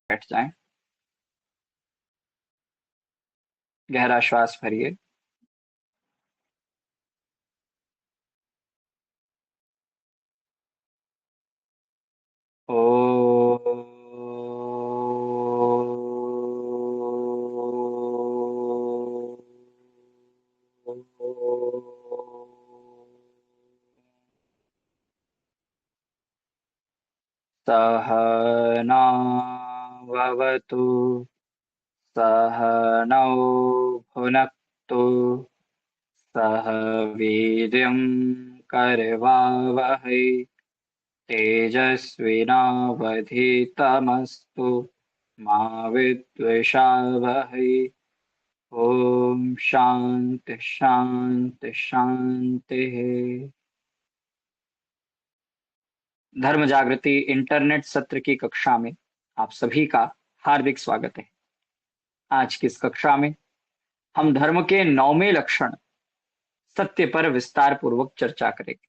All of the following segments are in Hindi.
बैठ जाएं। गहरा श्वास भरिए। ओ सहनाववतु सहनौ भुनक्तु सह वीर्यं करवावहै तेजस्विनावधीतमस्तु मा विद्विषावहै। ओम शांति शांति शांति। धर्म जागृति इंटरनेट सत्र की कक्षा में आप सभी का हार्दिक स्वागत है। आज की इस कक्षा में हम धर्म के 9वें लक्षण सत्य पर विस्तार पूर्वक चर्चा करेंगे।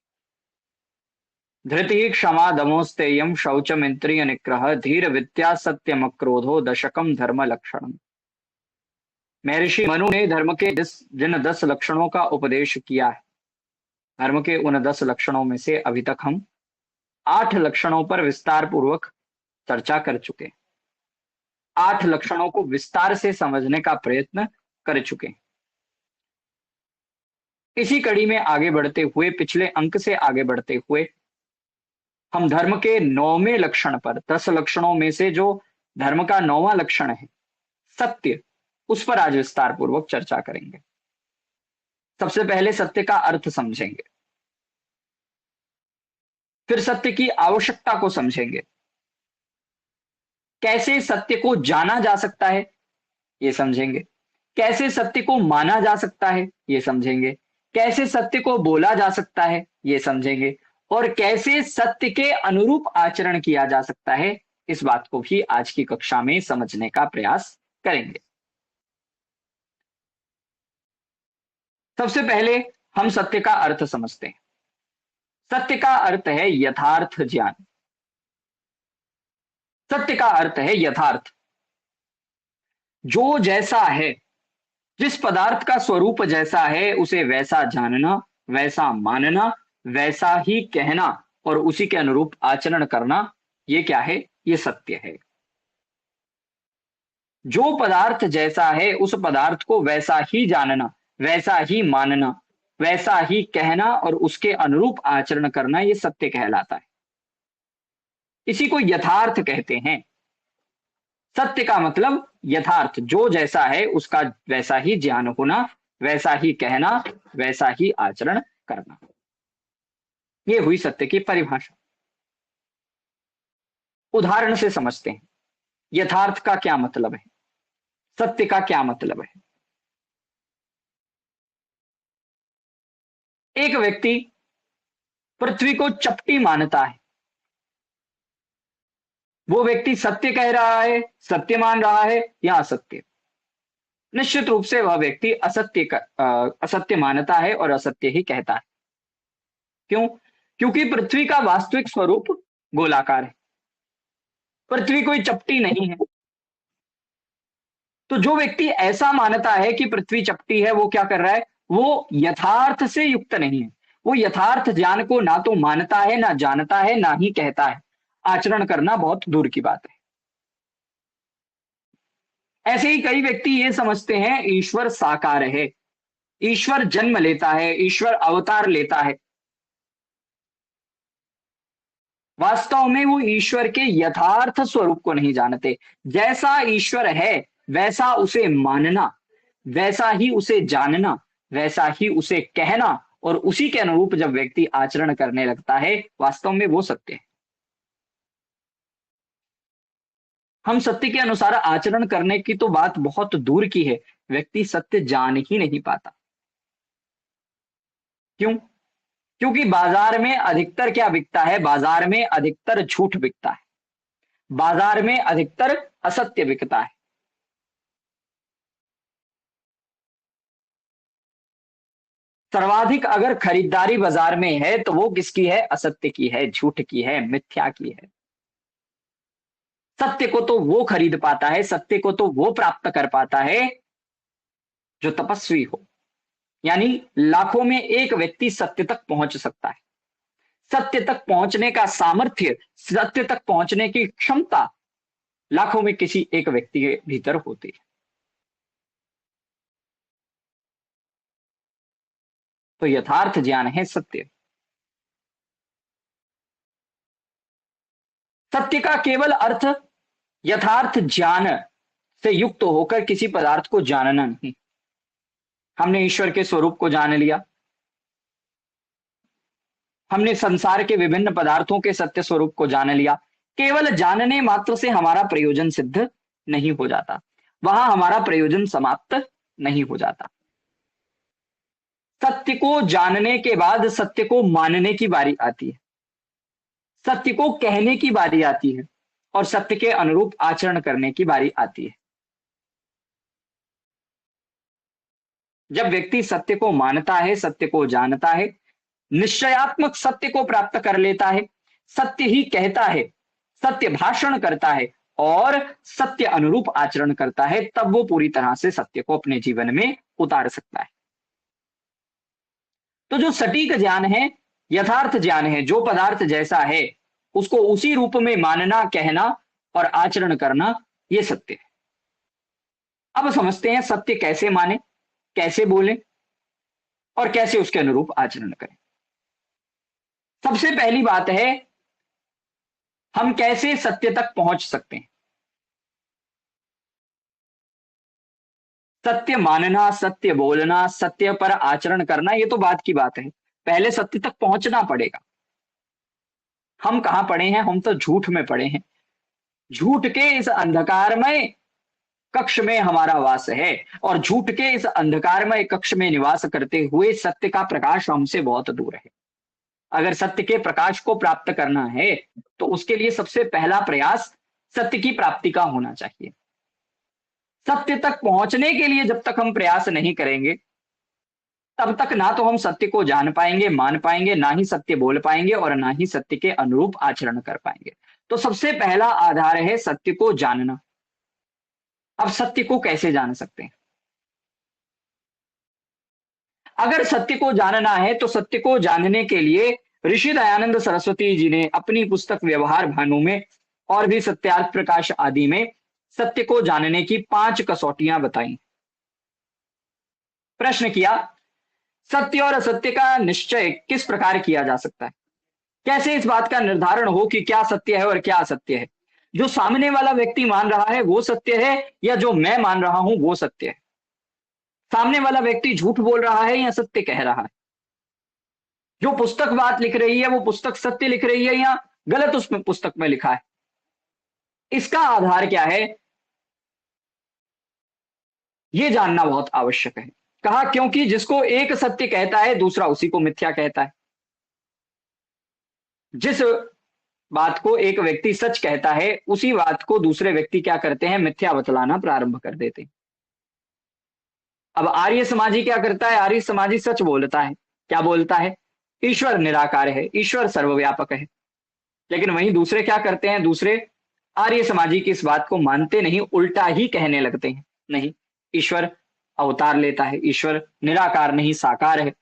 धृति क्षमा दमोस्तेयम शौचम इंद्रिय निग्रह धीर विद्या सत्यम क्रोधो दशकम धर्म लक्षण। महर्षि मनु ने धर्म के जिन 10 लक्षणों का उपदेश किया है, धर्म के उन 10 लक्षणों में से अभी तक हम 8 लक्षणों पर विस्तार पूर्वक चर्चा कर चुके हैं। 8 लक्षणों को विस्तार से समझने का प्रयत्न कर चुके हैं। इसी कड़ी में आगे बढ़ते हुए, पिछले अंक से आगे बढ़ते हुए, हम धर्म के 9वें लक्षण पर, 10 लक्षणों में से जो धर्म का 9वां लक्षण है सत्य, उस पर आज विस्तार पूर्वक चर्चा करेंगे। सबसे पहले सत्य का अर्थ समझेंगे, फिर सत्य की आवश्यकता को समझेंगे, कैसे सत्य को जाना जा सकता है ये समझेंगे, कैसे सत्य को माना जा सकता है ये समझेंगे, कैसे सत्य को बोला जा सकता है ये समझेंगे, और कैसे सत्य के अनुरूप आचरण किया जा सकता है, इस बात को भी आज की कक्षा में समझने का प्रयास करेंगे। सबसे पहले हम सत्य का अर्थ समझते हैं। सत्य का अर्थ है यथार्थ ज्ञान। सत्य का अर्थ है यथार्थ। जो जैसा है, जिस पदार्थ का स्वरूप जैसा है, उसे वैसा जानना, वैसा मानना, वैसा ही कहना और उसी के अनुरूप आचरण करना, ये क्या है? ये सत्य है। जो पदार्थ जैसा है उस पदार्थ को वैसा ही जानना, वैसा ही मानना, वैसा ही कहना और उसके अनुरूप आचरण करना, ये सत्य कहलाता है। इसी को यथार्थ कहते हैं। सत्य का मतलब यथार्थ, जो जैसा है उसका वैसा ही ज्ञान होना, वैसा ही कहना, वैसा ही आचरण करना। ये हुई सत्य की परिभाषा। उदाहरण से समझते हैं यथार्थ का क्या मतलब है, सत्य का क्या मतलब है। एक व्यक्ति पृथ्वी को चपटी मानता है, वो व्यक्ति सत्य कह रहा है, सत्य मान रहा है या असत्य? निश्चित रूप से वह व्यक्ति असत्य मानता है और असत्य ही कहता है। क्यों? क्योंकि पृथ्वी का वास्तविक स्वरूप गोलाकार है, पृथ्वी कोई चपटी नहीं है। तो जो व्यक्ति ऐसा मानता है कि पृथ्वी चपटी है, वो क्या कर रहा है? वो यथार्थ से युक्त नहीं है। वो यथार्थ ज्ञान को ना तो मानता है, ना जानता है, ना ही कहता है। आचरण करना बहुत दूर की बात है। ऐसे ही कई व्यक्ति ये समझते हैं ईश्वर साकार है, ईश्वर जन्म लेता है, ईश्वर अवतार लेता है। वास्तव में वो ईश्वर के यथार्थ स्वरूप को नहीं जानते। जैसा ईश्वर है वैसा उसे मानना, वैसा ही उसे जानना, वैसा ही उसे कहना और उसी के अनुरूप जब व्यक्ति आचरण करने लगता है, वास्तव में वो सत्य है। हम सत्य के अनुसार आचरण करने की तो बात बहुत दूर की है, व्यक्ति सत्य जान ही नहीं पाता। क्यों? क्योंकि बाजार में अधिकतर क्या बिकता है? बाजार में अधिकतर झूठ बिकता है, बाजार में अधिकतर असत्य बिकता है। सर्वाधिक अगर खरीदारी बाजार में है तो वो किसकी है? असत्य की है, झूठ की है, मिथ्या की है। सत्य को तो वो खरीद पाता है, सत्य को तो वो प्राप्त कर पाता है जो तपस्वी हो। यानी लाखों में एक व्यक्ति सत्य तक पहुंच सकता है। सत्य तक पहुंचने का सामर्थ्य, सत्य तक पहुंचने की क्षमता लाखों में किसी एक व्यक्ति के भीतर होती है। तो यथार्थ ज्ञान है सत्य। सत्य का केवल अर्थ यथार्थ ज्ञान से युक्त होकर किसी पदार्थ को जानना नहीं। हमने ईश्वर के स्वरूप को जान लिया, हमने संसार के विभिन्न पदार्थों के सत्य स्वरूप को जान लिया। केवल जानने मात्र से हमारा प्रयोजन सिद्ध नहीं हो जाता, वहां हमारा प्रयोजन समाप्त नहीं हो जाता। सत्य को जानने के बाद सत्य को मानने की बारी आती है, सत्य को कहने की बारी आती है और सत्य के अनुरूप आचरण करने की बारी आती है। जब व्यक्ति सत्य को मानता है, सत्य को जानता है, निश्चयात्मक सत्य को प्राप्त कर लेता है, सत्य ही कहता है, सत्य भाषण करता है और सत्य अनुरूप आचरण करता है, तब वो पूरी तरह से सत्य को अपने जीवन में उतार सकता है। तो जो सटीक ज्ञान है, यथार्थ ज्ञान है, जो पदार्थ जैसा है उसको उसी रूप में मानना, कहना और आचरण करना, ये सत्य है। अब समझते हैं सत्य कैसे माने, कैसे बोले और कैसे उसके अनुरूप आचरण करें। सबसे पहली बात है, हम कैसे सत्य तक पहुंच सकते हैं। सत्य मानना, सत्य बोलना, सत्य पर आचरण करना, ये तो बात की बात है। पहले सत्य तक पहुंचना पड़ेगा। हम कहां पड़े हैं? हम तो झूठ में पड़े हैं। झूठ के इस अंधकारमय कक्ष में हमारा वास है और झूठ के इस अंधकारमय कक्ष में निवास करते हुए सत्य का प्रकाश हमसे बहुत दूर है। अगर सत्य के प्रकाश को प्राप्त करना है तो उसके लिए सबसे पहला प्रयास सत्य की प्राप्ति का होना चाहिए। सत्य तक पहुंचने के लिए जब तक हम प्रयास नहीं करेंगे, तब तक ना तो हम सत्य को जान पाएंगे, मान पाएंगे, ना ही सत्य बोल पाएंगे और ना ही सत्य के अनुरूप आचरण कर पाएंगे। तो सबसे पहला आधार है सत्य को जानना। अब सत्य को कैसे जान सकते हैं? अगर सत्य को जानना है तो सत्य को जानने के लिए ऋषि दयानंद सरस्वती जी ने अपनी पुस्तक व्यवहार भानु में और भी सत्यार्थ प्रकाश आदि में सत्य को जानने की 5 कसौटियां बताई। प्रश्न किया, सत्य और असत्य का निश्चय किस प्रकार किया जा सकता है? कैसे इस बात का निर्धारण हो कि क्या सत्य है और क्या असत्य है? जो सामने वाला व्यक्ति मान रहा है वो सत्य है या जो मैं मान रहा हूं वो सत्य है? सामने वाला व्यक्ति झूठ बोल रहा है या सत्य कह रहा है? जो पुस्तक बात लिख रही है वो पुस्तक सत्य लिख रही है या गलत उसमें पुस्तक में लिखा है? इसका आधार क्या है, ये जानना बहुत आवश्यक है। कहा क्योंकि जिसको एक सत्य कहता है दूसरा उसी को मिथ्या कहता है। जिस बात को एक व्यक्ति सच कहता है उसी बात को दूसरे व्यक्ति क्या करते हैं? मिथ्या बतलाना प्रारंभ कर देते हैं। अब आर्य समाजी क्या करता है? आर्य समाजी सच बोलता है। क्या बोलता है? ईश्वर निराकार है, ईश्वर सर्वव्यापक है। लेकिन वहीं दूसरे क्या करते हैं? दूसरे आर्य समाजी की इस बात को मानते नहीं, उल्टा ही कहने लगते हैं, नहीं, ईश्वर अवतार लेता है, ईश्वर निराकार नहीं साकार है।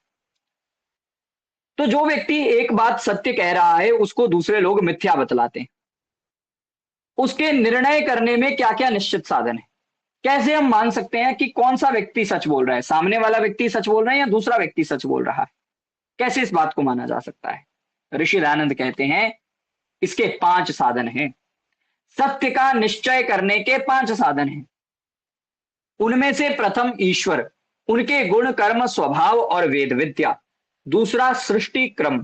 तो जो व्यक्ति एक बात सत्य कह रहा है उसको दूसरे लोग मिथ्या बतलाते हैं। उसके निर्णय करने में क्या क्या निश्चित साधन है? कैसे हम मान सकते हैं कि कौन सा व्यक्ति सच बोल रहा है? सामने वाला व्यक्ति सच बोल रहा है या दूसरा व्यक्ति सच बोल रहा है? कैसे इस बात को माना जा सकता है? ऋषि दयानंद कहते हैं इसके 5 साधन हैं। सत्य का निश्चय करने के 5 साधन हैं। उनमें से प्रथम ईश्वर, उनके गुण कर्म स्वभाव और वेद विद्या। दूसरा सृष्टि क्रम।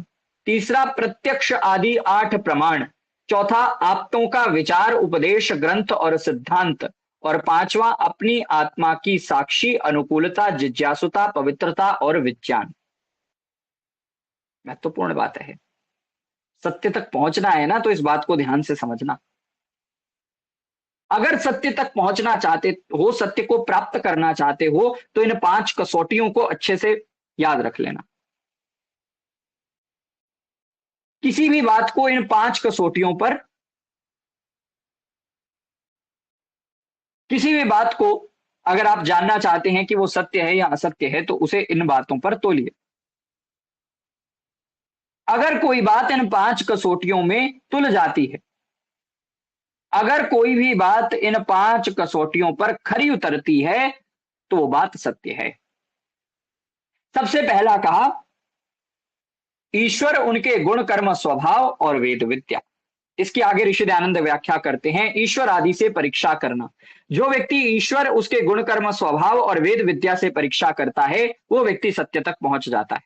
तीसरा प्रत्यक्ष आदि 8 प्रमाण। चौथा आप्तों का विचार उपदेश ग्रंथ और सिद्धांत। और 5वां अपनी आत्मा की साक्षी अनुकूलता जिज्ञासुता पवित्रता और विज्ञान। महत्वपूर्ण बात है। सत्य तक पहुंचना है ना, तो इस बात को ध्यान से समझना। अगर सत्य तक पहुंचना चाहते हो, सत्य को प्राप्त करना चाहते हो, तो इन 5 कसौटियों को अच्छे से याद रख लेना। किसी भी बात को इन 5 कसौटियों पर किसी भी बात को अगर आप जानना चाहते हैं कि वो सत्य है या असत्य है, तो उसे इन बातों पर तोलिए। अगर कोई बात इन 5 कसौटियों में तुल जाती है, अगर कोई भी बात इन 5 कसौटियों पर खरी उतरती है, तो वो बात सत्य है। सबसे पहला कहा, ईश्वर, उनके गुण कर्म स्वभाव और वेद विद्या। इसकी आगे ऋषि दयानंद व्याख्या करते हैं, ईश्वर आदि से परीक्षा करना। जो व्यक्ति ईश्वर, उसके गुण कर्म स्वभाव और वेद विद्या से परीक्षा करता है, वो व्यक्ति सत्य तक पहुंच जाता है।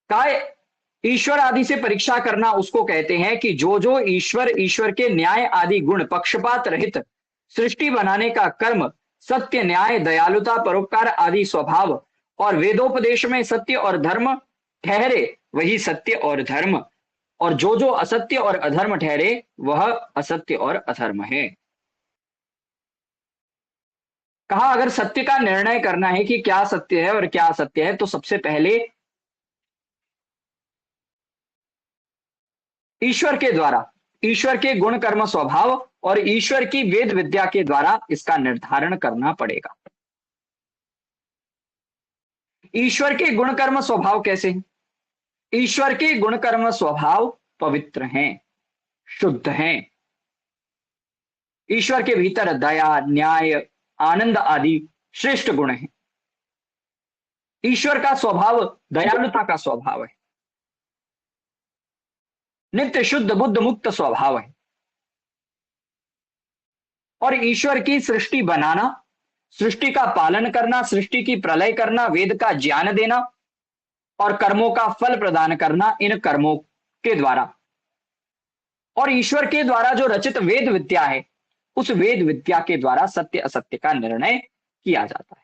काय ईश्वर आदि से परीक्षा करना उसको कहते हैं कि जो जो ईश्वर के न्याय आदि गुण, पक्षपात रहित सृष्टि बनाने का कर्म, सत्य, न्याय, दयालुता, परोपकार आदि स्वभाव और वेदोपदेश में सत्य और धर्म ठहरे, वही सत्य और धर्म, और जो जो असत्य और अधर्म ठहरे, वह असत्य और अधर्म है। कहा, अगर सत्य का निर्णय करना है कि क्या सत्य है और क्या असत्य है, तो सबसे पहले ईश्वर के द्वारा, ईश्वर के गुण कर्म स्वभाव और ईश्वर की वेद विद्या के द्वारा इसका निर्धारण करना पड़ेगा। ईश्वर के गुण कर्म स्वभाव कैसे हैं? ईश्वर के गुण कर्म स्वभाव पवित्र हैं, शुद्ध हैं। ईश्वर के भीतर दया, न्याय, आनंद आदि श्रेष्ठ गुण हैं। ईश्वर का स्वभाव दयालुता का स्वभाव है, नित्य शुद्ध बुद्ध मुक्त स्वभाव है। और ईश्वर की सृष्टि बनाना, सृष्टि का पालन करना, सृष्टि की प्रलय करना, वेद का ज्ञान देना और कर्मों का फल प्रदान करना, इन कर्मों के द्वारा। और ईश्वर के द्वारा जो रचित वेद विद्या है, उस वेद विद्या के द्वारा सत्य असत्य का निर्णय किया जाता है।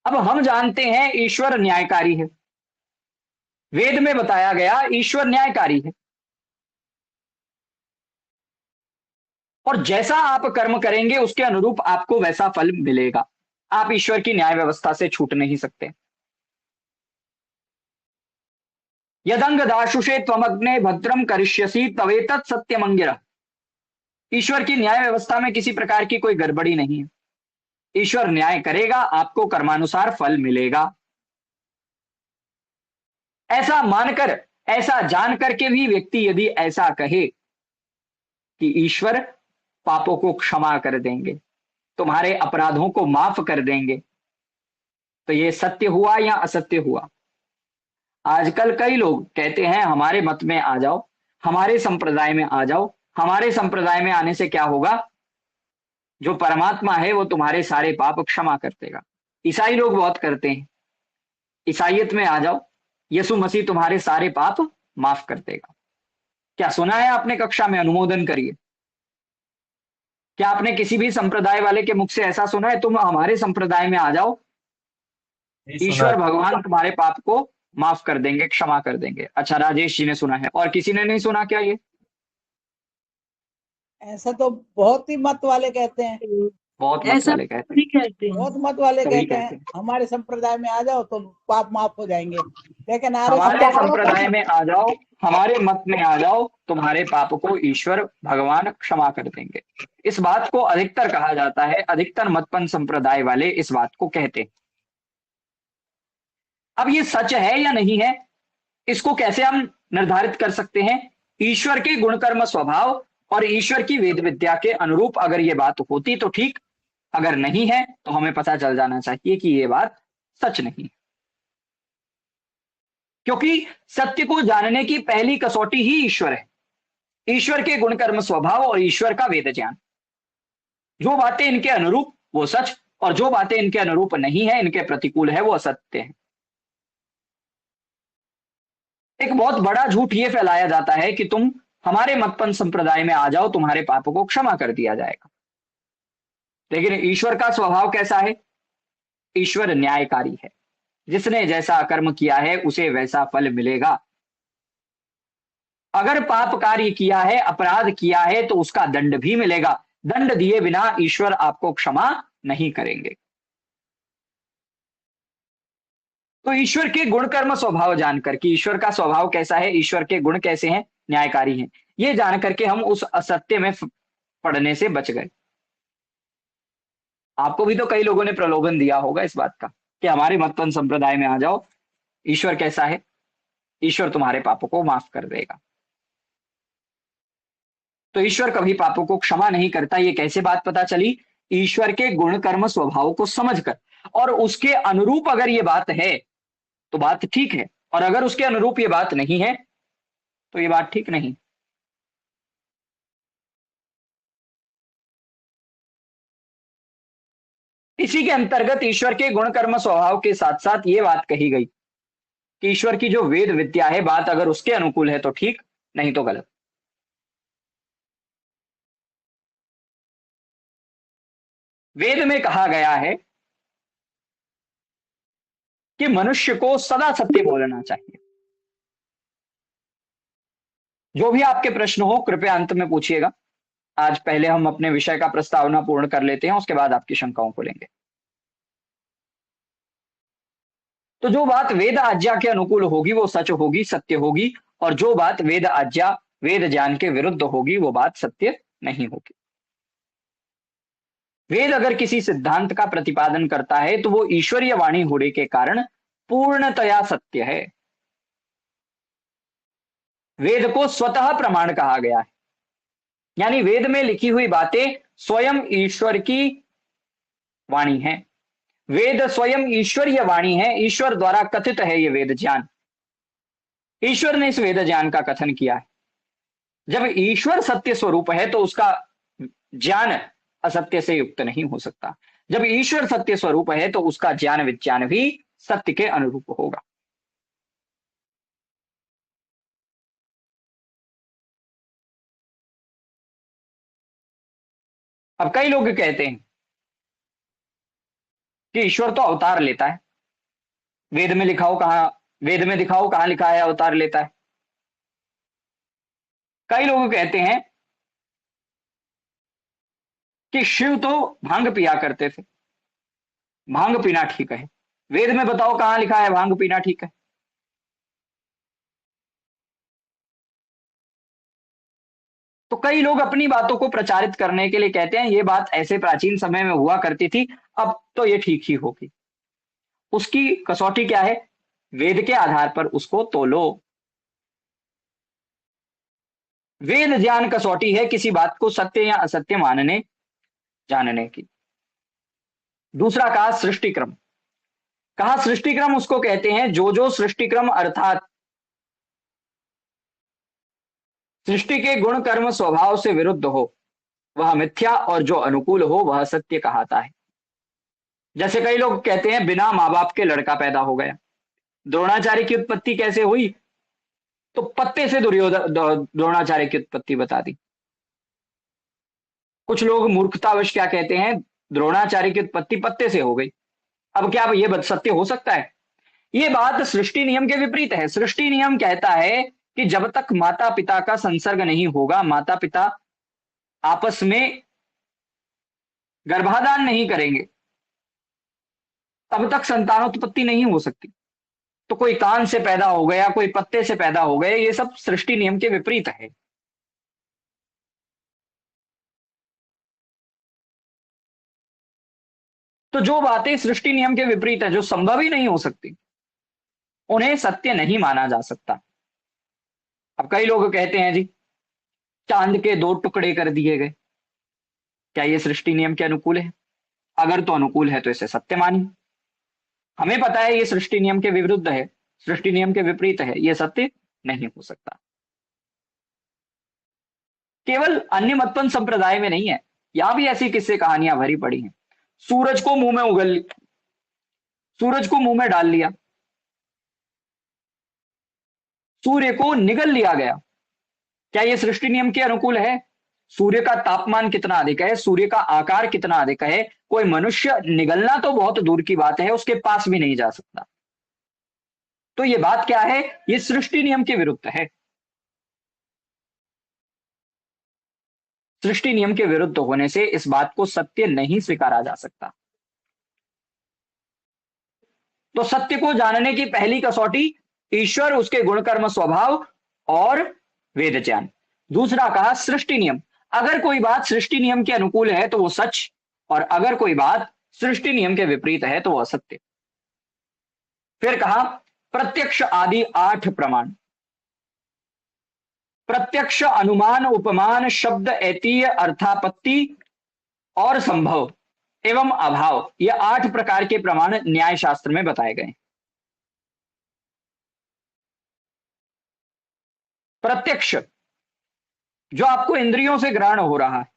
अब हम जानते हैं ईश्वर न्यायकारी है। वेद में बताया गया ईश्वर न्यायकारी है, और जैसा आप कर्म करेंगे उसके अनुरूप आपको वैसा फल मिलेगा। आप ईश्वर की न्याय व्यवस्था से छूट नहीं सकते। यदंग दाशुषे त्वमग्ने भद्रम करिष्यसि तवेतत् सत्यमंगिरः। ईश्वर की न्याय व्यवस्था में किसी प्रकार की कोई गड़बड़ी नहीं है। ईश्वर न्याय करेगा, आपको कर्मानुसार फल मिलेगा। ऐसा मानकर, ऐसा जान करके भी व्यक्ति यदि ऐसा कहे कि ईश्वर पापों को क्षमा कर देंगे, तुम्हारे अपराधों को माफ कर देंगे, तो ये सत्य हुआ या असत्य हुआ? आजकल कई लोग कहते हैं हमारे मत में आ जाओ, हमारे संप्रदाय में आ जाओ। हमारे संप्रदाय में आने से क्या होगा? जो परमात्मा है वो तुम्हारे सारे पाप क्षमा कर देगा। ईसाई लोग बहुत करते हैं, ईसाइयत में आ जाओ, यीशु मसीह तुम्हारे सारे पाप माफ कर देगा। क्या सुना है आपने कक्षा में? अनुमोदन करिए। क्या आपने किसी भी संप्रदाय वाले के मुख से ऐसा सुना है, तुम हमारे संप्रदाय में आ जाओ, ईश्वर भगवान तुम्हारे पाप को माफ कर देंगे, क्षमा कर देंगे? अच्छा, राजेश जी ने सुना है, और किसी ने नहीं सुना क्या? ये ऐसा तो बहुत ही मत वाले कहते हैं, बहुत मत वाले कहते हैं, बहुत मत वाले सभी कहते हैं हमारे संप्रदाय में आ जाओ तो पाप माफ हो जाएंगे। लेकिन हमारे संप्रदाय में आ जाओ, हमारे मत में आ जाओ, तुम्हारे पाप को ईश्वर भगवान क्षमा कर देंगे। इस बात को अधिकतर कहा जाता है, अधिकतर मतपन संप्रदाय वाले इस बात को कहते हैं। अब ये सच है या नहीं है, इसको कैसे हम निर्धारित कर सकते हैं? ईश्वर के गुणकर्म स्वभाव और ईश्वर की वेद विद्या के अनुरूप अगर ये बात होती तो ठीक, अगर नहीं है तो हमें पता चल जाना चाहिए कि ये बात सच नहीं है। क्योंकि सत्य को जानने की पहली कसौटी ही ईश्वर है, ईश्वर के गुणकर्म स्वभाव और ईश्वर का वेद ज्ञान। जो बातें इनके अनुरूप वो सच, और जो बातें इनके अनुरूप नहीं है, इनके प्रतिकूल है, वो असत्य है। एक बहुत बड़ा झूठ ये फैलाया जाता है कि तुम हमारे मतपन संप्रदाय में आ जाओ, तुम्हारे पापों को क्षमा कर दिया जाएगा। लेकिन ईश्वर का स्वभाव कैसा है? ईश्वर न्यायकारी है, जिसने जैसा कर्म किया है उसे वैसा फल मिलेगा। अगर पाप कार्य किया है, अपराध किया है, तो उसका दंड भी मिलेगा। दंड दिए बिना ईश्वर आपको क्षमा नहीं करेंगे। तो ईश्वर के गुण कर्म स्वभाव जानकर कि ईश्वर का स्वभाव कैसा है, ईश्वर के गुण कैसे हैं, न्यायकारी हैं, ये जान करके हम उस असत्य में पड़ने से बच गए। आपको भी तो कई लोगों ने प्रलोभन दिया होगा इस बात का कि हमारे मतपंथ संप्रदाय में आ जाओ, ईश्वर कैसा है, ईश्वर तुम्हारे पापों को माफ कर देगा। तो ईश्वर कभी पापों को क्षमा नहीं करता। ये कैसे बात पता चली? ईश्वर के गुण कर्म स्वभाव को समझकर, और उसके अनुरूप अगर ये बात है तो बात ठीक है, और अगर उसके अनुरूप ये बात नहीं है तो ये बात ठीक नहीं। इसी के अंतर्गत ईश्वर के गुण कर्म स्वभाव के साथ साथ ये बात कही गई कि ईश्वर की जो वेद विद्या है, बात अगर उसके अनुकूल है तो ठीक, नहीं तो गलत। वेद में कहा गया है कि मनुष्य को सदा सत्य बोलना चाहिए। जो भी आपके प्रश्न हो कृपया अंत में पूछिएगा। आज पहले हम अपने विषय का प्रस्तावना पूर्ण कर लेते हैं, उसके बाद आपकी शंकाओं को लेंगे। तो जो बात वेद आज्ञा के अनुकूल होगी वो सच होगी, सत्य होगी, और जो बात वेद आज्ञा वेद ज्ञान के विरुद्ध होगी वो बात सत्य नहीं होगी। वेद अगर किसी सिद्धांत का प्रतिपादन करता है तो वो ईश्वरीय वाणी होने के कारण पूर्णतया सत्य है। वेद को स्वतः प्रमाण कहा गया है, यानी वेद में लिखी हुई बातें स्वयं ईश्वर की वाणी है। वेद स्वयं ईश्वरीय वाणी है, ईश्वर द्वारा कथित है ये वेद ज्ञान। ईश्वर ने इस वेद ज्ञान का कथन किया है। जब ईश्वर सत्य स्वरूप है तो उसका ज्ञान असत्य से युक्त नहीं हो सकता। जब ईश्वर सत्य स्वरूप है तो उसका ज्ञान विज्ञान भी सत्य के अनुरूप होगा। अब कई लोग कहते हैं कि ईश्वर तो अवतार लेता है, वेद में लिखाओ कहां, वेद में दिखाओ कहां लिखा है अवतार लेता है। कई लोग कहते हैं कि शिव तो भांग पिया करते थे, भांग पीना ठीक है। वेद में बताओ कहां लिखा है भांग पीना ठीक है। तो कई लोग अपनी बातों को प्रचारित करने के लिए कहते हैं ये बात ऐसे प्राचीन समय में हुआ करती थी, अब तो ये ठीक ही होगी। उसकी कसौटी क्या है? वेद के आधार पर उसको तोलो। वेद ज्ञान कसौटी है किसी बात को सत्य या असत्य मानने जानने की। दूसरा कहा सृष्टि क्रम। कहा सृष्टि क्रम उसको कहते हैं जो सृष्टि क्रम अर्थात सृष्टि के गुण कर्म स्वभाव से विरुद्ध हो वह मिथ्या, और जो अनुकूल हो वह सत्य कहलाता है। जैसे कई लोग कहते हैं बिना माँ बाप के लड़का पैदा हो गया। द्रोणाचार्य की उत्पत्ति कैसे हुई? तो पत्ते से दुर्योधन द्रोणाचार्य की उत्पत्ति बता दी। कुछ लोग मूर्खतावश क्या कहते हैं, द्रोणाचार्य की उत्पत्ति पत्ते से हो गई। अब क्या ये सत्य हो सकता है? ये बात सृष्टि नियम के विपरीत है। सृष्टि नियम कहता है कि जब तक माता पिता का संसर्ग नहीं होगा, माता पिता आपस में गर्भाधान नहीं करेंगे, तब तक संतानोत्पत्ति नहीं हो सकती। तो कोई कान से पैदा हो गया, कोई पत्ते से पैदा हो गए, ये सब सृष्टि नियम के विपरीत है। तो जो बातें सृष्टि नियम के विपरीत है, जो संभव ही नहीं हो सकती, उन्हें सत्य नहीं माना जा सकता। अब कई लोग कहते हैं जी चांद के 2 टुकड़े कर दिए गए, क्या ये सृष्टि नियम के अनुकूल है? अगर तो अनुकूल है तो इसे सत्य मानिए। हमें पता है ये सृष्टि नियम के विरुद्ध है, सृष्टि नियम के विपरीत है, ये सत्य नहीं हो सकता। केवल अन्य मतपंथ संप्रदाय में नहीं है, यहां भी ऐसी किस्से कहानियां भरी पड़ी हैं। सूरज को मुंह में सूरज को मुंह में डाल लिया, सूर्य को निगल लिया गया। क्या यह सृष्टि नियम के अनुकूल है? सूर्य का तापमान कितना अधिक है, सूर्य का आकार कितना अधिक है, कोई मनुष्य निगलना तो बहुत दूर की बात है, उसके पास भी नहीं जा सकता। तो ये बात क्या है? ये सृष्टि नियम के विरुद्ध है। सृष्टि नियम के विरुद्ध होने से इस बात को सत्य नहीं स्वीकारा जा सकता। तो सत्य को जानने की पहली कसौटी ईश्वर, उसके गुणकर्म स्वभाव और वेद ज्ञान। दूसरा कहा सृष्टि नियम, अगर कोई बात सृष्टि नियम के अनुकूल है तो वो सच, और अगर कोई बात सृष्टि नियम के विपरीत है तो वो असत्य। फिर कहा प्रत्यक्ष आदि 8 प्रमाण, प्रत्यक्ष, अनुमान, उपमान, शब्द, ऐतीय, अर्थापत्ति और संभव एवं अभाव, ये 8 प्रकार के प्रमाण न्याय शास्त्र में बताए गए। प्रत्यक्ष, जो आपको इंद्रियों से ग्रहण हो रहा है,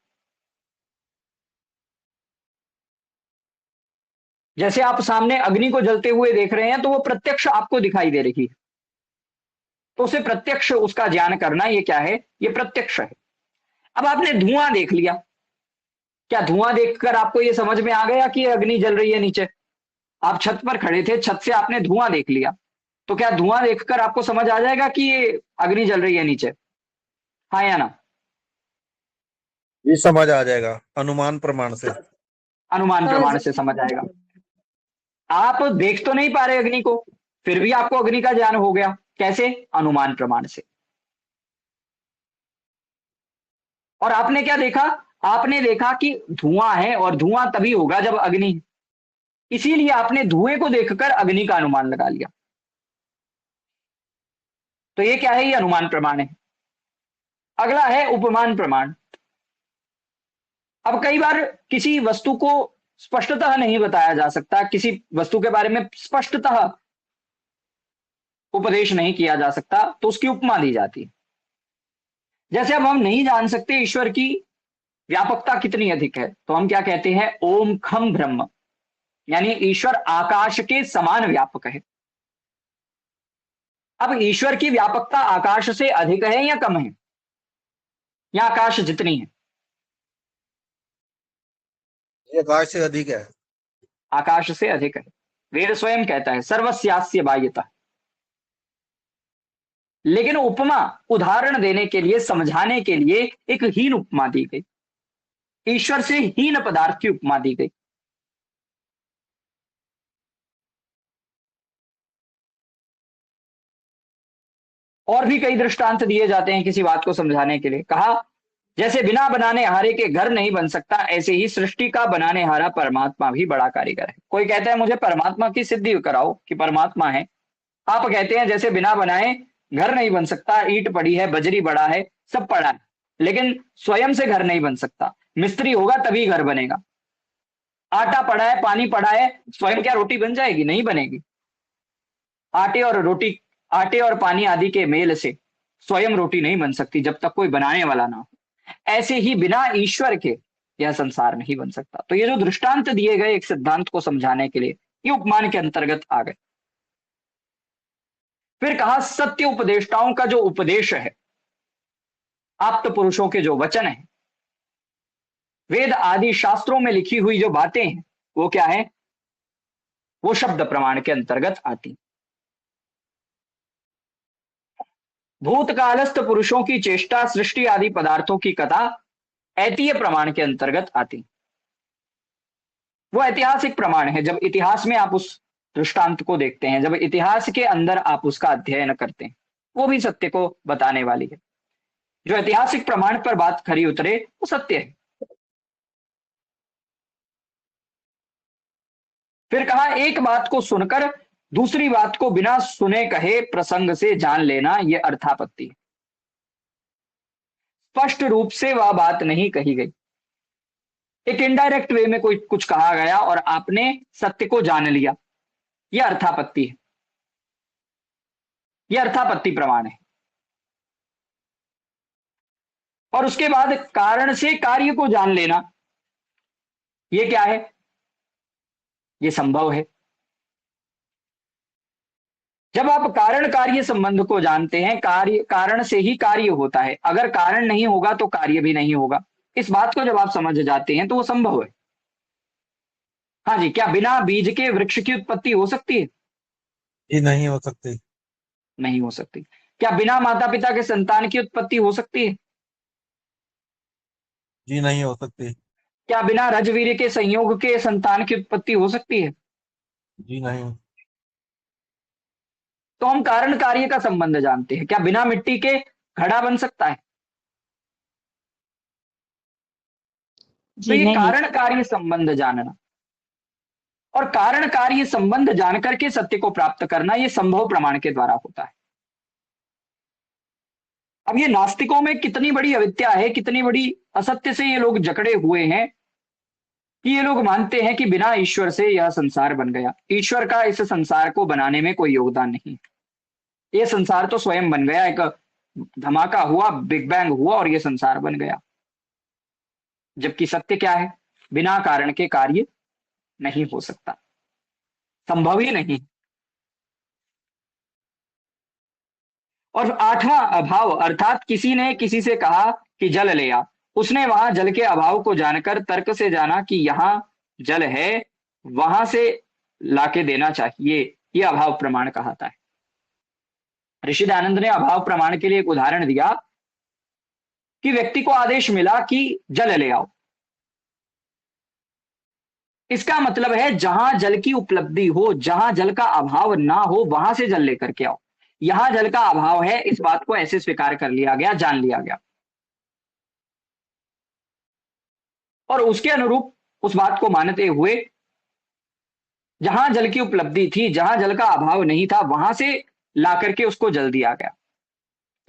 जैसे आप सामने अग्नि को जलते हुए देख रहे हैं तो वो प्रत्यक्ष आपको दिखाई दे रही है, तो उसे प्रत्यक्ष, उसका ज्ञान करना, ये क्या है, ये प्रत्यक्ष है। अब आपने धुआं देख लिया, क्या धुआं देखकर आपको ये समझ में आ गया कि ये अग्नि जल रही है नीचे? आप छत पर खड़े थे, छत से आपने धुआं देख लिया, तो क्या धुआं देखकर आपको समझ आ जाएगा कि ये अग्नि जल रही है नीचे? हाँ या ना? ये समझ आ जाएगा अनुमान प्रमाण से। अनुमान प्रमाण से समझ आएगा। आप देख तो नहीं पा रहे अग्नि को, फिर भी आपको अग्नि का ज्ञान हो गया, कैसे? अनुमान प्रमाण से। और आपने क्या देखा? आपने देखा कि धुआं है, और धुआं तभी होगा जब अग्नि है, इसीलिए आपने धुएं को देखकर अग्नि का अनुमान लगा लिया। तो ये क्या है? ये अनुमान प्रमाण है। अगला है उपमान प्रमाण। अब कई बार किसी वस्तु को स्पष्टतः नहीं बताया जा सकता, किसी वस्तु के बारे में स्पष्टतः उपदेश नहीं किया जा सकता, तो उसकी उपमा दी जाती है। जैसे अब हम नहीं जान सकते ईश्वर की व्यापकता कितनी अधिक है, तो हम क्या कहते हैं? ओम खम ब्रह्म, यानी ईश्वर आकाश के समान व्यापक है। अब ईश्वर की व्यापकता आकाश से अधिक है या कम है, या आकाश जितनी है? ये आकाश से अधिक है। आकाश से अधिक है। वेद स्वयं कहता है सर्वस्यास्य बाह्यता। लेकिन उपमा उदाहरण देने के लिए, समझाने के लिए एक हीन उपमा दी गई, ईश्वर से हीन पदार्थ की उपमा दी गई। और भी कई दृष्टांत दिए जाते हैं किसी बात को समझाने के लिए। कहा जैसे बिना बनाने हारे के घर नहीं बन सकता, ऐसे ही सृष्टि का बनाने हारा परमात्मा भी बड़ा कारीगर है। कोई कहता है मुझे परमात्मा की सिद्धि कराओ कि परमात्मा है, आप कहते हैं जैसे बिना बनाए घर नहीं बन सकता, ईंट पड़ी है, बजरी बड़ा है, सब पड़ा है, लेकिन स्वयं से घर नहीं बन सकता, मिस्त्री होगा तभी घर बनेगा। आटा पड़ा है, पानी पड़ा है, स्वयं क्या रोटी बन जाएगी? नहीं बनेगी। आटे और पानी आदि के मेल से स्वयं रोटी नहीं बन सकती जब तक कोई बनाने वाला ना हो। ऐसे ही बिना ईश्वर के यह संसार नहीं बन सकता। तो ये जो दृष्टांत दिए गए एक सिद्धांत को समझाने के लिए, ये उपमान के अंतर्गत आ गए। फिर कहा सत्य उपदेष्टाओं का जो उपदेश है, आप्त पुरुषों के जो वचन है, वेद आदि शास्त्रों में लिखी हुई जो बातें हैं, वो क्या है? वो शब्द प्रमाण के अंतर्गत आती। भूतकालस्थ पुरुषों की चेष्टा, सृष्टि आदि पदार्थों की कथा ऐतीय प्रमाण के अंतर्गत आती। वो ऐतिहासिक प्रमाण है। जब इतिहास में आप उस दृष्टांत को देखते हैं, जब इतिहास के अंदर आप उसका अध्ययन करते हैं, वो भी सत्य को बताने वाली है। जो ऐतिहासिक प्रमाण पर बात खरी उतरे वो सत्य है। फिर कहा एक बात को सुनकर दूसरी बात को बिना सुने कहे प्रसंग से जान लेना, यह अर्थापत्ति। स्पष्ट रूप से वह बात नहीं कही गई, एक इनडायरेक्ट वे में कोई कुछ कहा गया और आपने सत्य को जान लिया, यह अर्थापत्ति है, यह अर्थापत्ति प्रमाण है। और उसके बाद कारण से कार्य को जान लेना, यह क्या है? यह संभव है। जब आप कारण कार्य संबंध को जानते हैं, कार्य कारण से ही कार्य होता है, अगर कारण नहीं होगा तो कार्य भी नहीं होगा, इस बात को जब आप समझ जाते हैं तो वो संभव है। हाँ जी, क्या बिना बीज के वृक्ष की उत्पत्ति हो सकती है? ये नहीं हो सकती। नहीं हो सकती। क्या बिना माता पिता के संतान की उत्पत्ति हो सकती है? जी नहीं हो सकती। क्या बिना रजवीर्य के संयोग के संतान की उत्पत्ति हो सकती है? जी नहीं। तो हम कारण कार्य का संबंध जानते हैं। क्या बिना मिट्टी के घड़ा बन सकता है? तो ये नहीं। कारण कार्य संबंध जानना और कारण कार्य संबंध जानकर के सत्य को प्राप्त करना, ये संभव प्रमाण के द्वारा होता है। अब ये नास्तिकों में कितनी बड़ी अविद्या है, कितनी बड़ी असत्य से ये लोग जकड़े हुए हैं कि ये लोग मानते हैं कि बिना ईश्वर से यह संसार बन गया। ईश्वर का इस संसार को बनाने में कोई योगदान नहीं, ये संसार तो स्वयं बन गया, एक धमाका हुआ, बिग बैंग हुआ और ये संसार बन गया। जबकि सत्य क्या है? बिना कारण के कार्य नहीं हो सकता, संभव ही नहीं। और आठवां अभाव, अर्थात किसी ने किसी से कहा कि जल ले आ, उसने वहां जल के अभाव को जानकर तर्क से जाना कि यहां जल है, वहां से लाके देना चाहिए, यह अभाव प्रमाण कहलाता है। ऋषि दयानंद ने अभाव प्रमाण के लिए एक उदाहरण दिया कि व्यक्ति को आदेश मिला कि जल ले आओ। इसका मतलब है जहां जल की उपलब्धि हो, जहां जल का अभाव ना हो, वहां से जल लेकर के आओ। यहां जल का अभाव है, इस बात को ऐसे स्वीकार कर लिया गया, जान लिया गया और उसके अनुरूप उस बात को मानते हुए जहां जल की उपलब्धि थी, जहां जल का अभाव नहीं था, वहां से ला करके उसको जल दिया गया।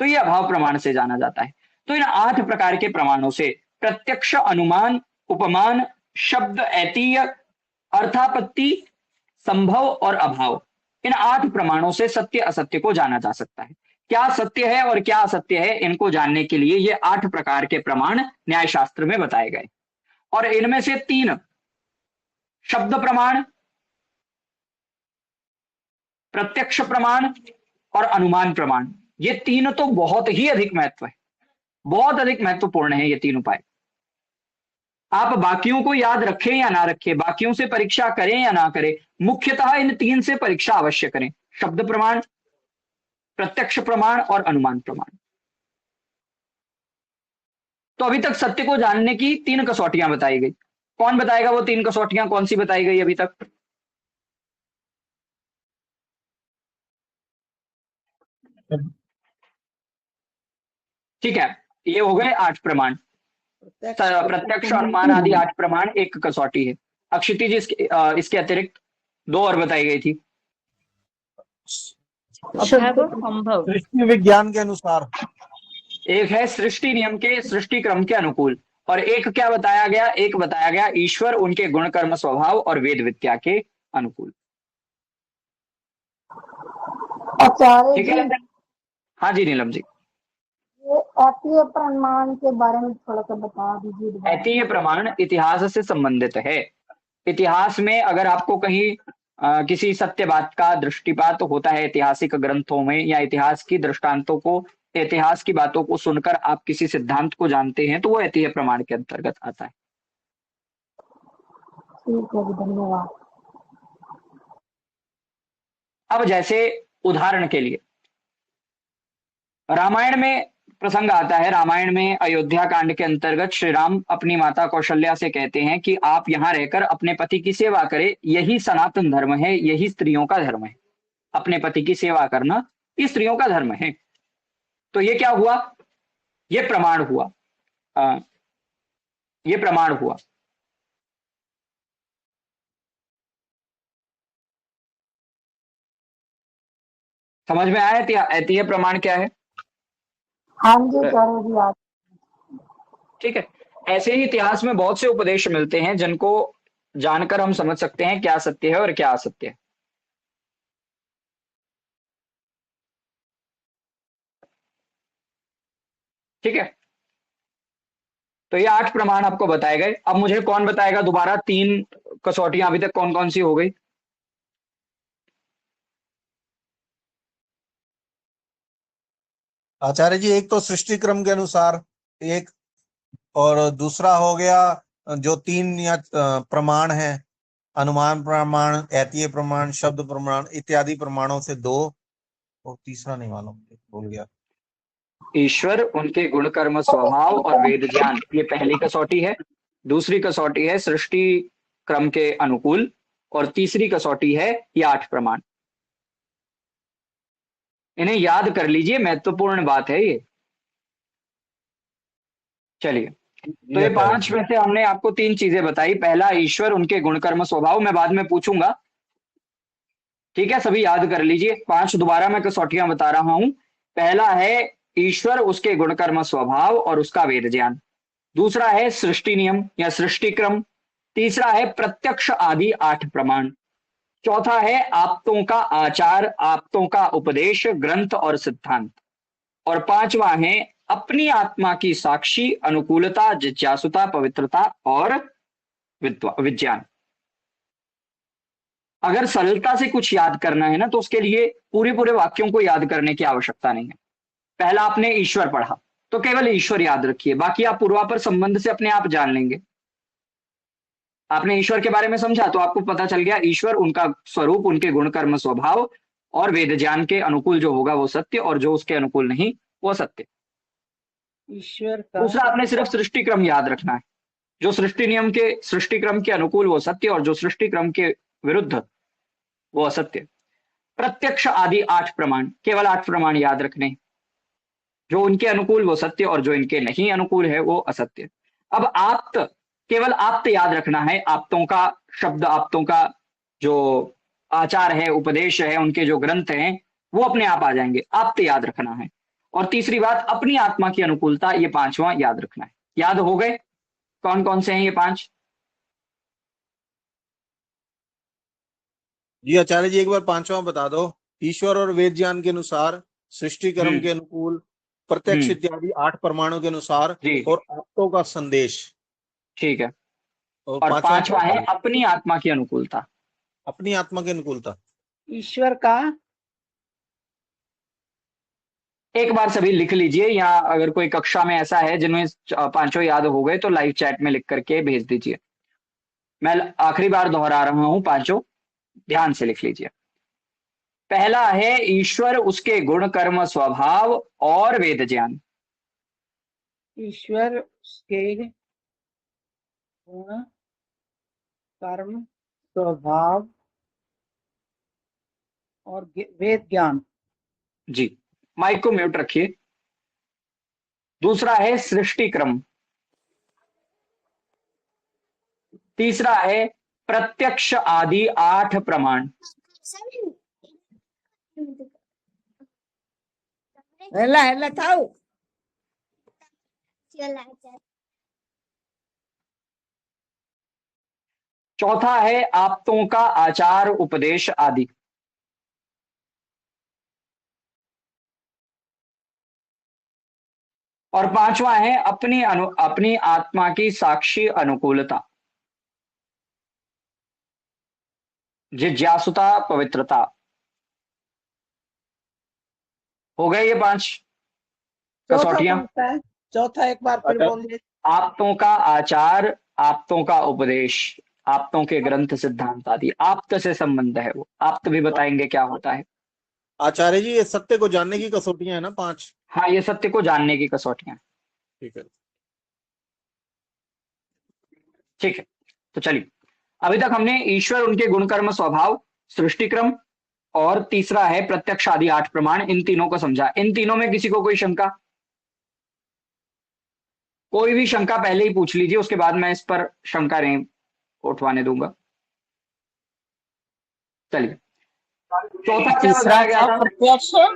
तो यह अभाव प्रमाण से जाना जाता है। तो इन 8 प्रकार के प्रमाणों से प्रत्यक्ष, अनुमान, उपमान, शब्द, ऐतीय, अर्थापत्ति, संभव और अभाव, इन 8 प्रमाणों से सत्य असत्य को जाना जा सकता है। क्या सत्य है और क्या असत्य है, इनको जानने के लिए ये 8 प्रकार के प्रमाण न्याय शास्त्र में बताए गए और इनमें से 3 शब्द प्रमाण, प्रत्यक्ष प्रमाण और अनुमान प्रमाण, ये 3 तो बहुत ही अधिक महत्व है, बहुत अधिक महत्वपूर्ण है ये 3 उपाय। आप बाकियों को याद रखें या ना रखें, बाकियों से परीक्षा करें या ना करें, मुख्यतः इन 3 से परीक्षा अवश्य करें, शब्द प्रमाण, प्रत्यक्ष प्रमाण और अनुमान प्रमाण। तो अभी तक सत्य को जानने की 3 कसौटियां बताई गई। कौन बताएगा वो 3 कसौटियां, कौन सी बताई गई अभी तक? ठीक है, ये हो गए 8 प्रमाण, प्रत्यक्ष, अनुमान आदि 8 प्रमाण, एक कसौटी है। अक्षिति जी, इसके अतिरिक्त 2 और बताई गई थी। संभव, सृष्टि विज्ञान के अनुसार, एक है सृष्टि नियम के, सृष्टि क्रम के अनुकूल, और एक क्या बताया गया? एक बताया गया ईश्वर, उनके गुण कर्म स्वभाव और वेद विद्या के अनुकूल। आचार्य ठीक जी, है, हाँ जी नीलम जी। ये ऐतीय प्रमाण के बारे में थोड़ा सा बता दीजिए। ऐतीय प्रमाण इतिहास से संबंधित है। इतिहास में अगर आपको कहीं किसी सत्य बात का दृष्टिपात होता है ऐतिहासिक ग्रंथों में, या इतिहास की दृष्टांतों को, इतिहास की बातों को सुनकर आप किसी सिद्धांत को जानते हैं, तो वो ऐतीय प्रमाण के अंतर्गत आता है। ठीक है, धन्यवाद। अब जैसे उदाहरण के लिए रामायण में प्रसंग आता है। रामायण में अयोध्या कांड के अंतर्गत श्री राम अपनी माता कौशल्या से कहते हैं कि आप यहाँ रहकर अपने पति की सेवा करें, यही सनातन धर्म है, यही स्त्रियों का धर्म है। अपने पति की सेवा करना ये स्त्रियों का धर्म है। तो ये क्या हुआ? ये प्रमाण हुआ, ये प्रमाण हुआ। समझ में आया ऐतीय प्रमाण क्या है? हाँ जी आचार्य जी, आप ठीक है, ऐसे ही इतिहास में बहुत से उपदेश मिलते हैं जिनको जानकर हम समझ सकते हैं क्या सत्य है और क्या असत्य है। ठीक है, तो ये 8 प्रमाण आपको बताए गए। अब मुझे कौन बताएगा दोबारा 3 कसौटियां अभी तक कौन कौन सी हो गई? आचार्य जी, एक तो सृष्टि क्रम के अनुसार, एक, और दूसरा हो गया जो 3 या प्रमाण है, अनुमान प्रमाण, ऐतीय प्रमाण, शब्द प्रमाण इत्यादि प्रमाणों से 2, और तीसरा नहीं मालूम, भूल गया। ईश्वर, उनके गुण कर्म स्वभाव और वेद ज्ञान, ये पहली कसौटी है। दूसरी कसौटी है सृष्टि क्रम के अनुकूल, और तीसरी कसौटी है ये 8 प्रमाण। इन्हें याद कर लीजिए, महत्वपूर्ण बात है ये। चलिए, तो ये 5 में से हमने आपको 3 चीजें बताई। पहला ईश्वर, उनके गुण कर्म स्वभाव, मैं बाद में पूछूंगा, ठीक है, सभी याद कर लीजिए। 5 दोबारा मैं कसौटियां बता रहा हूं। पहला है ईश्वर, उसके गुण कर्म स्वभाव और उसका वेद ज्ञान। दूसरा है सृष्टि नियम या सृष्टि क्रम। तीसरा है प्रत्यक्ष आदि 8 प्रमाण। चौथा है आप्तों का आचार, आप्तों का उपदेश, ग्रंथ और सिद्धांत। और पांचवा है अपनी आत्मा की साक्षी, अनुकूलता, जिज्ञासुता, पवित्रता और विज्ञान। अगर सरलता से कुछ याद करना है ना, तो उसके लिए पूरे पूरे वाक्यों को याद करने की आवश्यकता नहीं है। पहला आपने ईश्वर पढ़ा, तो केवल ईश्वर याद रखिए, बाकी आप पूर्वापर संबंध से अपने आप जान लेंगे। आपने ईश्वर के बारे में समझा तो आपको पता चल गया ईश्वर, उनका स्वरूप, उनके गुण कर्म स्वभाव और वेद ज्ञान के अनुकूल जो होगा वो सत्य, और जो उसके अनुकूल नहीं वो सत्य। ईश्वर का दूसरा आपने सिर्फ सृष्टि क्रम याद रखना है। जो सृष्टि नियम के, सृष्टि क्रम के अनुकूल वो सत्य, और जो सृष्टि क्रम के विरुद्ध वो असत्य। प्रत्यक्ष आदि 8 प्रमाण, केवल 8 प्रमाण याद रखने, जो उनके अनुकूल वो सत्य और जो इनके नहीं अनुकूल है वो असत्य। अब आप्त, केवल आप्त याद रखना है। आप्तों का शब्द, आप्तों का जो आचार है, उपदेश है, उनके जो ग्रंथ हैं वो अपने आप आ जाएंगे, आप्त याद रखना है। और तीसरी बात अपनी आत्मा की अनुकूलता, ये 5वां याद रखना है। याद हो गए कौन कौन से हैं ये 5? जी आचार्य जी, एक बार 5वां बता दो। ईश्वर और वेद ज्ञान के अनुसार, सृष्टि कर्म के अनुकूल, प्रत्यक्ष इत्यादि 8 प्रमाणों के अनुसार, जी और आप्तों का संदेश। ठीक है। और और पांचवा 5वां है अपनी आत्मा की अनुकूलता। अपनी आत्मा की अनुकूलता। ईश्वर का एक बार सभी लिख लीजिए, या अगर कोई कक्षा में ऐसा है जिनमें 5 याद हो गए तो लाइव चैट में लिख करके भेज दीजिए। मैं आखिरी बार दोहरा रहा हूं, 5 ध्यान से लिख लीजिए। पहला है ईश्वर, उसके गुण कर्म स्वभाव और वेद ज्ञान। ईश्वर के गुण कर्म स्वभाव और वेद ज्ञान। जी, माइक को म्यूट रखिए। दूसरा है सृष्टि क्रम। तीसरा है प्रत्यक्ष आदि 8 प्रमाण। हेला हेला थाऊ चौथा है आप्तों का आचार, उपदेश आदि। और 5वां है अपनी आत्मा की साक्षी, अनुकूलता, जिज्ञासुता, पवित्रता। हो गए ये 5 चौथा कसौटियां। कौन सा है? चौथा एक बार फिर बोलिए। आप्तों का आचार, आप्तों का उपदेश, आप्तों के ग्रंथ, सिद्धांत आदि। आप्त से संबंध है वो, आप्त भी बताएंगे क्या होता है। आचार्य जी, ये सत्य को जानने की कसौटियां है ना 5? हाँ, ये सत्य को जानने की कसौटियां। ठीक है। ठीक है, तो चलिए, अभी तक हमने ईश्वर, उनके गुण कर्म स्वभाव, सृष्टि क्रम और तीसरा है प्रत्यक्ष आदि 8 प्रमाण, इन तीनों को समझा। इन तीनों में किसी को कोई शंका? कोई भी शंका पहले ही पूछ लीजिए, उसके बाद मैं इस पर शंका नहीं उठवाने दूंगा। चलिए, चौथा क्या बताया गया था?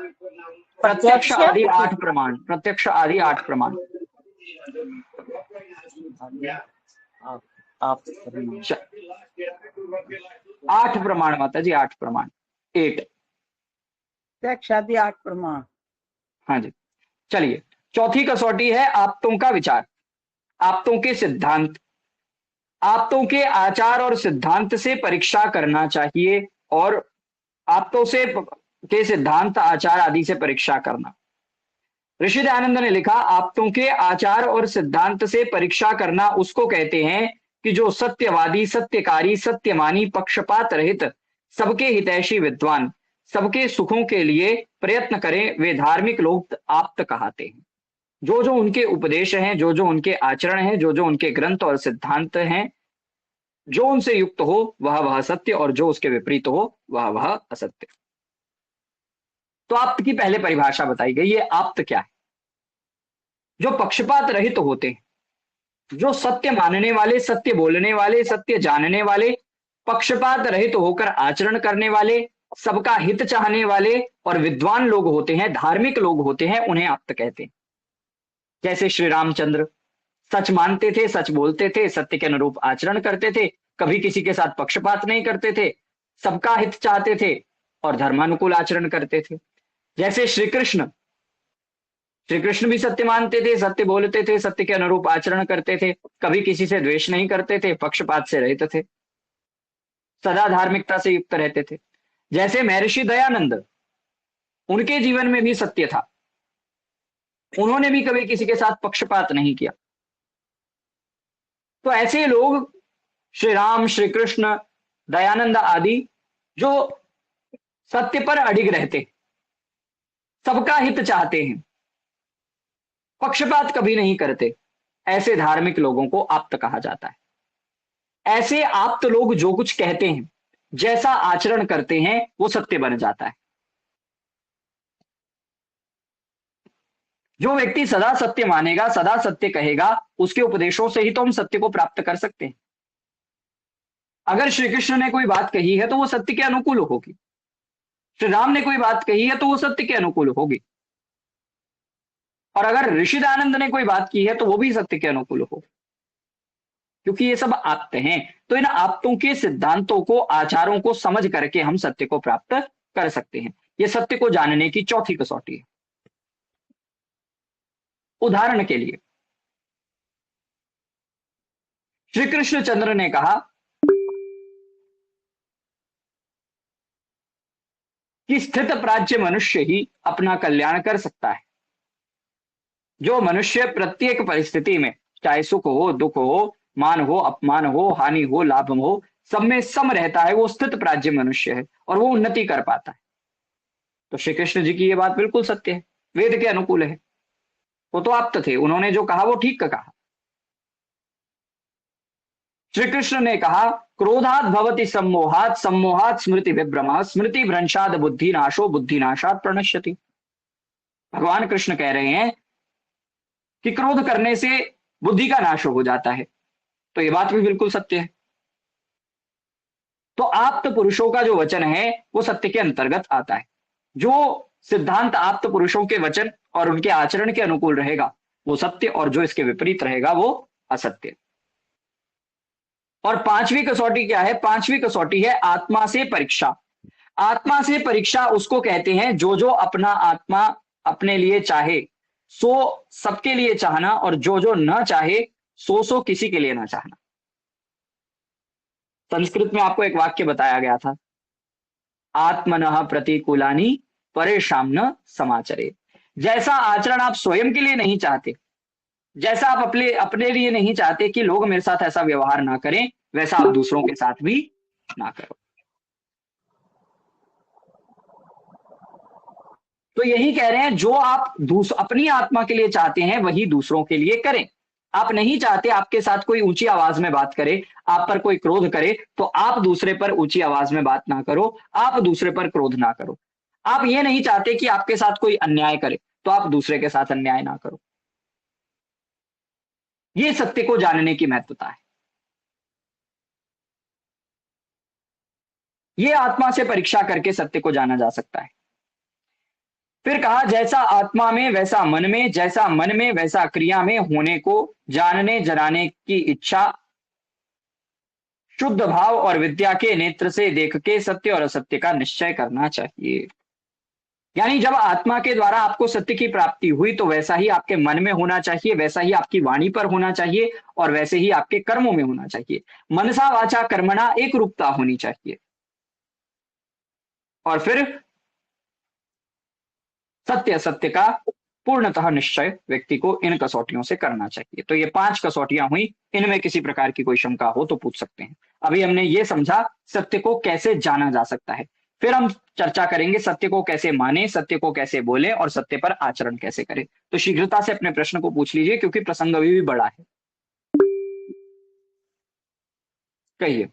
प्रत्यक्ष आदि 8 प्रमाण, प्रत्यक्ष आदि 8 प्रमाण। आप 8 प्रमाण माता जी, 8 प्रमाण, 8। प्रत्यक्ष आदि 8 प्रमाण। हाँ जी, चलिए, चौथी कसौटी है आप्तों का विचार, आप्तों के सिद्धांत। आप्तों के आचार और सिद्धांत से परीक्षा करना चाहिए, और आप्तों से के सिद्धांत, आचार आदि से परीक्षा करना। ऋषि दयानंद ने लिखा, आप्तों के आचार और सिद्धांत से परीक्षा करना उसको कहते हैं कि जो सत्यवादी, सत्यकारी, सत्यमानी, पक्षपात रहित, सबके हितैषी विद्वान, सबके सुखों के लिए प्रयत्न करें, वे धार्मिक लोग आप्त कहते हैं। जो जो उनके उपदेश हैं, जो जो उनके आचरण हैं, जो जो उनके ग्रंथ और सिद्धांत हैं, जो उनसे युक्त हो वह सत्य, और जो उसके विपरीत हो वह असत्य। तो आप्त की पहले परिभाषा बताई गई। ये आप्त क्या है? जो पक्षपात रहित होते हैं, जो सत्य मानने वाले, सत्य बोलने वाले, सत्य जानने वाले, पक्षपात रहित होकर आचरण करने वाले, सबका हित चाहने वाले और विद्वान लोग होते हैं, धार्मिक लोग होते हैं, उन्हें आप्त कहते हैं। जैसे श्री रामचंद्र सच मानते थे, सच बोलते थे, सत्य के अनुरूप आचरण करते थे, कभी किसी के साथ पक्षपात नहीं करते थे, सबका हित चाहते थे और धर्मानुकूल आचरण करते थे। जैसे श्री कृष्ण भी सत्य मानते थे, सत्य बोलते थे, सत्य के अनुरूप आचरण करते थे, कभी किसी से द्वेष नहीं करते थे, पक्षपात से रहित थे, सदा धार्मिकता से युक्त रहते थे। जैसे महर्षि दयानंद, उनके जीवन में भी सत्य था, उन्होंने भी कभी किसी के साथ पक्षपात नहीं किया। तो ऐसे लोग श्री राम, श्री कृष्ण, दयानंद आदि जो सत्य पर अडिग रहते, सबका हित चाहते हैं, पक्षपात कभी नहीं करते, ऐसे धार्मिक लोगों को आप्त कहा जाता है। ऐसे आप्त लोग जो कुछ कहते हैं, जैसा आचरण करते हैं, वो सत्य बन जाता है। जो व्यक्ति सदा सत्य मानेगा, सदा सत्य कहेगा, उसके उपदेशों से ही तो हम सत्य को प्राप्त कर सकते हैं। अगर श्री कृष्ण ने कोई बात कही है तो वो सत्य के अनुकूल होगी, श्री राम ने कोई बात कही है तो वो सत्य के अनुकूल होगी, और अगर ऋषि दयानंद ने कोई बात की है तो वो भी सत्य के अनुकूल होगी, क्योंकि ये सब आप्त हैं। तो इन आप्तों के सिद्धांतों को, आचारों को समझ करके हम सत्य को प्राप्त कर सकते हैं। ये सत्य को जानने की चौथी कसौटी है। उदाहरण के लिए श्री कृष्णचंद्र ने कहा कि स्थित प्राज्य मनुष्य ही अपना कल्याण कर सकता है। जो मनुष्य प्रत्येक परिस्थिति में, चाहे सुख हो, दुख हो, मान हो, अपमान हो, हानि हो, लाभ हो, सब में सम रहता है, वो स्थित प्राज्य मनुष्य है और वो उन्नति कर पाता है। तो श्री कृष्ण जी की ये बात बिल्कुल सत्य है, वेद के अनुकूल है। वो तो आप्त थे, उन्होंने जो कहा वो ठीक कहा। श्री कृष्ण ने कहा क्रोधात भवति सम्मोहात, सम्मोहात स्मृति विभ्रमात्, स्मृति भ्रंशाद बुद्धि नाशो, बुद्धि नाशात प्रणश्यति। भगवान कृष्ण कह रहे हैं कि क्रोध करने से बुद्धि का नाश हो जाता है। तो ये बात भी बिल्कुल सत्य है। तो आप्त पुरुषों का जो वचन है वो सत्य के अंतर्गत आता है। जो सिद्धांत आप्त पुरुषों के वचन और उनके आचरण के अनुकूल रहेगा वो सत्य, और जो इसके विपरीत रहेगा वो असत्य। और पांचवी कसौटी क्या है? पांचवी कसौटी है आत्मा से परीक्षा। आत्मा से परीक्षा उसको कहते हैं जो जो अपना आत्मा अपने लिए चाहे सो सबके लिए चाहना, और जो जो न चाहे सो किसी के लिए ना चाहना। संस्कृत में आपको एक वाक्य बताया गया था, आत्मनः प्रतिकूलानि परेषां न समाचरे। जैसा आचरण आप स्वयं के लिए नहीं चाहते, जैसा आप अपने लिए नहीं चाहते कि लोग मेरे साथ ऐसा व्यवहार ना करें, वैसा आप दूसरों के साथ भी ना करो। तो यही कह रहे हैं, जो आप अपनी आत्मा के लिए चाहते हैं वही दूसरों के लिए करें। आप नहीं चाहते आपके साथ कोई ऊंची आवाज में बात करे, आप पर कोई क्रोध करे, तो आप दूसरे पर ऊंची आवाज में बात ना करो, आप दूसरे पर क्रोध ना करो। आप ये नहीं चाहते कि आपके साथ कोई अन्याय करे, तो आप दूसरे के साथ अन्याय ना करो। ये सत्य को जानने की महत्वता है। ये आत्मा से परीक्षा करके सत्य को जाना जा सकता है। फिर कहा जैसा आत्मा में वैसा मन में, जैसा मन में वैसा क्रिया में होने को जानने जनाने की इच्छा शुद्ध भाव और विद्या के नेत्र से देख के सत्य और असत्य का निश्चय करना चाहिए। यानी जब आत्मा के द्वारा आपको सत्य की प्राप्ति हुई तो वैसा ही आपके मन में होना चाहिए, वैसा ही आपकी वाणी पर होना चाहिए, और वैसे ही आपके कर्मों में होना चाहिए। मनसा वाचा कर्मणा एक रूपता होनी चाहिए। और फिर सत्य असत्य का पूर्णतः निश्चय व्यक्ति को इन कसौटियों से करना चाहिए। तो ये 5 कसौटियां हुई, इनमें किसी प्रकार की कोई शंका हो तो पूछ सकते हैं। अभी हमने ये समझा सत्य को कैसे जाना जा सकता है। फिर हम चर्चा करेंगे सत्य को कैसे माने, सत्य को कैसे बोले और सत्य पर आचरण कैसे करें। तो शीघ्रता से अपने प्रश्न को पूछ लीजिए, क्योंकि प्रसंग अभी भी बड़ा है। कहिए।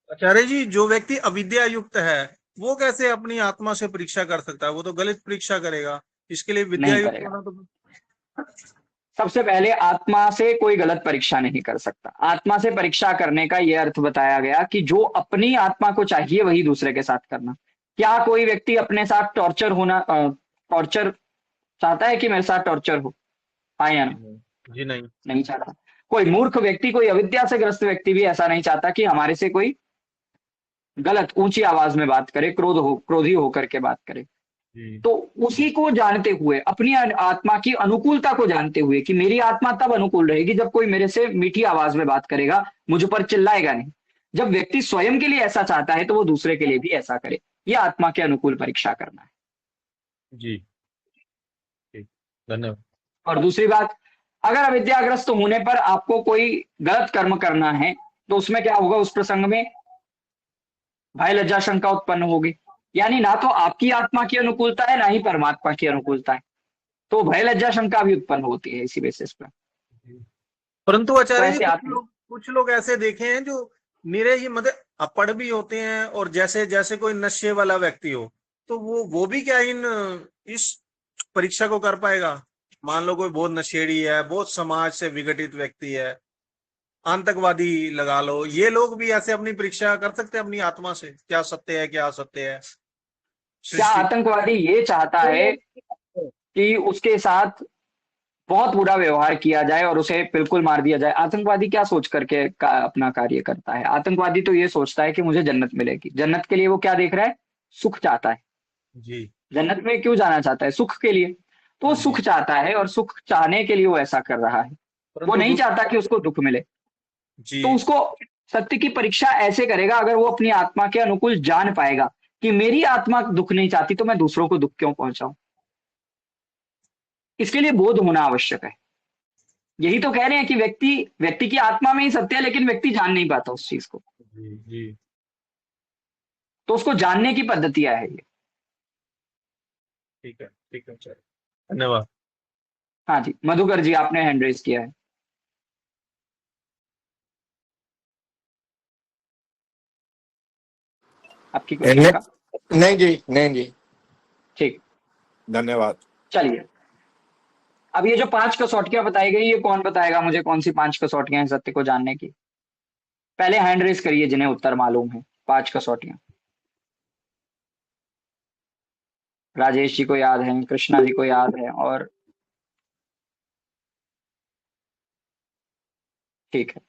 आचार्य जी, जो व्यक्ति अविद्या युक्त है वो कैसे अपनी आत्मा से परीक्षा कर सकता है? वो तो गलत परीक्षा करेगा, इसके लिए विद्या नहीं युक्त करेगा। होना तो सबसे पहले आत्मा से कोई गलत परीक्षा नहीं कर सकता। आत्मा से परीक्षा करने का यह अर्थ बताया गया कि जो अपनी आत्मा को चाहिए वही दूसरे के साथ करना। क्या कोई व्यक्ति अपने साथ टॉर्चर चाहता है कि मेरे साथ टॉर्चर हो? हाँ या ना? जी नहीं। नहीं चाहता। कोई मूर्ख व्यक्ति, कोई अविद्या से ग्रस्त व्यक्ति भी ऐसा नहीं चाहता कि हमारे से कोई गलत ऊंची आवाज में बात करे, क्रोधी होकर के बात करे। जी तो उसी को जानते हुए, अपनी आत्मा की अनुकूलता को जानते हुए कि मेरी आत्मा तब अनुकूल रहेगी जब कोई मेरे से मीठी आवाज में बात करेगा, मुझ पर चिल्लाएगा नहीं। जब व्यक्ति स्वयं के लिए ऐसा चाहता है तो वो दूसरे के लिए भी ऐसा करे। यह आत्मा के अनुकूल परीक्षा करना है। जी ठीक, धन्यवाद। और दूसरी बात, अगर अविद्याग्रस्त होने पर आपको कोई गलत कर्म करना है तो उसमें क्या होगा? उस प्रसंग में भय लज्जा शंका उत्पन्न होगी। यानी ना तो आपकी आत्मा की अनुकूलता है, ना ही परमात्मा की अनुकूलता है। तो भय लज्जा शंका भी उत्पन्न होती है इसी बेसिस पर। परंतु तो आचार्य जी, ऐसे कुछ लोग ऐसे देखे हैं जो निरे ही मतलब अपढ़ भी होते हैं, और जैसे जैसे कोई नशे वाला व्यक्ति हो, तो वो भी क्या इस परीक्षा को कर पाएगा? मान लो कोई बहुत नशेड़ी है, बहुत समाज से विघटित व्यक्ति है, आतंकवादी लगा लो, ये लोग भी ऐसे अपनी परीक्षा कर सकते हैं अपनी आत्मा से, क्या सत्य है क्या असत्य है क्या सृष्टि? आतंकवादी ये चाहता है कि उसके साथ बहुत बुरा व्यवहार किया जाए और उसे बिल्कुल मार दिया जाए? आतंकवादी क्या सोच करके अपना कार्य करता है? आतंकवादी तो ये सोचता है कि मुझे जन्नत मिलेगी। जन्नत के लिए वो क्या देख रहा है? सुख चाहता है। जी जन्नत में क्यों जाना चाहता है? सुख के लिए। तो वो हाँ सुख जी। चाहता है और सुख चाहने के लिए वो ऐसा कर रहा है। वो परंतु नहीं चाहता कि उसको दुख मिले। जी तो उसको सत्य की परीक्षा ऐसे करेगा, अगर वो अपनी आत्मा के अनुकूल जान पाएगा कि मेरी आत्मा दुख नहीं चाहती तो मैं दूसरों को दुख क्यों पहुंचाऊं। इसके लिए बोध होना आवश्यक है। यही तो कह रहे हैं कि व्यक्ति व्यक्ति की आत्मा में ही सत्य है, लेकिन व्यक्ति जान नहीं पाता उस चीज को। जी जी तो उसको जानने की पद्धतियां है ये। ठीक है आचार्य, धन्यवाद। हाँ जी, मधुकर जी आपने हैंड रेज किया है। आपकी कोई नहीं शंका? नहीं जी, नहीं जी, ठीक, धन्यवाद। चलिए। अब ये जो 5 कसौटियां बताई गई, ये कौन बताएगा मुझे कौन सी 5 कसौटियां हैं सत्य को जानने की? पहले हैंड रेज करिए जिन्हें उत्तर मालूम है। 5 कसौटियां। राजेश जी को याद है, कृष्णा जी को याद है, और ठीक है।